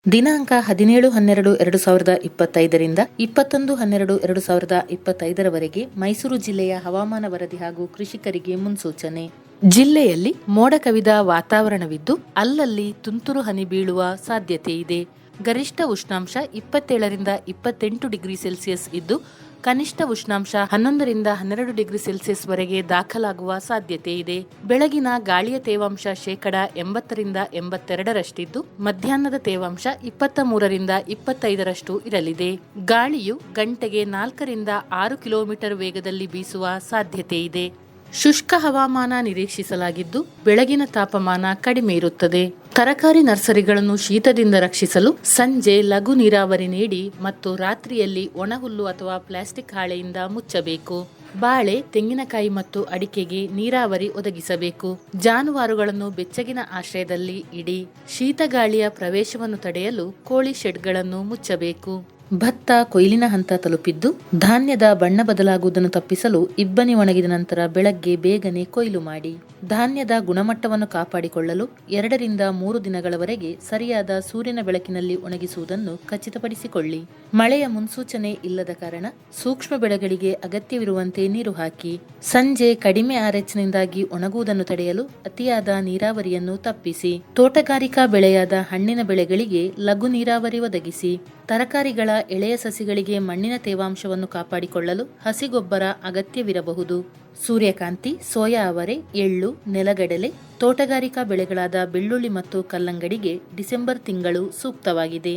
ದಿನಾಂಕ 17-12-2025ರಿಂದ 21-12-2025ರವರೆಗೆ ಮೈಸೂರು ಜಿಲ್ಲೆಯ ಹವಾಮಾನ ವರದಿ ಹಾಗೂ ಕೃಷಿಕರಿಗೆ ಮುನ್ಸೂಚನೆ. ಜಿಲ್ಲೆಯಲ್ಲಿ ಮೋಡ ಕವಿದ ವಾತಾವರಣವಿದ್ದು ಅಲ್ಲಲ್ಲಿ ತುಂತುರು ಹನಿ ಬೀಳುವ ಸಾಧ್ಯತೆ ಇದೆ. ಗರಿಷ್ಠ ಉಷ್ಣಾಂಶ 27-28 ಡಿಗ್ರಿ ಸೆಲ್ಸಿಯಸ್ ಇದ್ದು ಕನಿಷ್ಠ ಉಷ್ಣಾಂಶ 11-12 ವರೆಗೆ ದಾಖಲಾಗುವ ಸಾಧ್ಯತೆ ಇದೆ. ಬೆಳಗಿನ ಗಾಳಿಯ ತೇವಾಂಶ 80-82% ಮಧ್ಯಾಹ್ನದ ತೇವಾಂಶ 23-25 ಇರಲಿದೆ. ಗಾಳಿಯು ಗಂಟೆಗೆ 4-6 ಕಿಲೋಮೀಟರ್ ವೇಗದಲ್ಲಿ ಬೀಸುವ ಸಾಧ್ಯತೆ ಇದೆ. ಶುಷ್ಕ ಹವಾಮಾನ ನಿರೀಕ್ಷಿಸಲಾಗಿದ್ದು ಬೆಳಗಿನ ತಾಪಮಾನ ಕಡಿಮೆ ಇರುತ್ತದೆ. ತರಕಾರಿ ನರ್ಸರಿಗಳನ್ನು ಶೀತದಿಂದ ರಕ್ಷಿಸಲು ಸಂಜೆ ಲಘು ನೀರಾವರಿ ನೀಡಿ ಮತ್ತು ರಾತ್ರಿಯಲ್ಲಿ ಒಣಹುಲ್ಲು ಅಥವಾ ಪ್ಲಾಸ್ಟಿಕ್ ಹಾಳೆಯಿಂದ ಮುಚ್ಚಬೇಕು. ಬಾಳೆ, ತೆಂಗಿನಕಾಯಿ ಮತ್ತು ಅಡಿಕೆಗೆ ನೀರಾವರಿ ಒದಗಿಸಬೇಕು. ಜಾನುವಾರುಗಳನ್ನು ಬೆಚ್ಚಗಿನ ಆಶ್ರಯದಲ್ಲಿ ಇಡಿ. ಶೀತ ಗಾಳಿಯ ಪ್ರವೇಶವನ್ನು ತಡೆಯಲು ಕೋಳಿ ಶೆಡ್ಗಳನ್ನು ಮುಚ್ಚಬೇಕು. ಭತ್ತ ಕೊಯ್ಲಿನ ಹಂತ ತಲುಪಿದ್ದು ಧಾನ್ಯದ ಬಣ್ಣ ಬದಲಾಗುವುದನ್ನು ತಪ್ಪಿಸಲು ಇಬ್ಬನಿ ಒಣಗಿದ ನಂತರ ಬೆಳಗ್ಗೆ ಬೇಗನೆ ಕೊಯ್ಲು ಮಾಡಿ. ಧಾನ್ಯದ ಗುಣಮಟ್ಟವನ್ನು ಕಾಪಾಡಿಕೊಳ್ಳಲು 2-3 ದಿನಗಳವರೆಗೆ ಸರಿಯಾದ ಸೂರ್ಯನ ಬೆಳಕಿನಲ್ಲಿ ಒಣಗಿಸುವುದನ್ನು ಖಚಿತಪಡಿಸಿಕೊಳ್ಳಿ. ಮಳೆಯ ಮುನ್ಸೂಚನೆ ಇಲ್ಲದ ಕಾರಣ ಸೂಕ್ಷ್ಮ ಬೆಳೆಗಳಿಗೆ ಅಗತ್ಯವಿರುವಂತೆ ನೀರು ಹಾಕಿ. ಸಂಜೆ ಕಡಿಮೆ ಆರ್ಎಚ್ನಿಂದಾಗಿ ಒಣಗುವುದನ್ನು ತಡೆಯಲು ಅತಿಯಾದ ನೀರಾವರಿಯನ್ನು ತಪ್ಪಿಸಿ. ತೋಟಗಾರಿಕಾ ಬೆಳೆಯಾದ ಹಣ್ಣಿನ ಬೆಳೆಗಳಿಗೆ ಲಘು ನೀರಾವರಿ ಒದಗಿಸಿ. ತರಕಾರಿಗಳ ಎಳೆಯ ಸಸಿಗಳಿಗೆ ಮಣ್ಣಿನ ತೇವಾಂಶವನ್ನು ಕಾಪಾಡಿಕೊಳ್ಳಲು ಹಸಿಗೊಬ್ಬರ ಅಗತ್ಯವಿರಬಹುದು. ಸೂರ್ಯಕಾಂತಿ, ಸೋಯಾ ಅವರೆ, ಎಳ್ಳು, ನೆಲಗಡಲೆ, ತೋಟಗಾರಿಕಾ ಬೆಳೆಗಳಾದ ಬೆಳ್ಳುಳ್ಳಿ ಮತ್ತು ಕಲ್ಲಂಗಡಿಗೆ ಡಿಸೆಂಬರ್ ತಿಂಗಳು ಸೂಕ್ತವಾಗಿದೆ.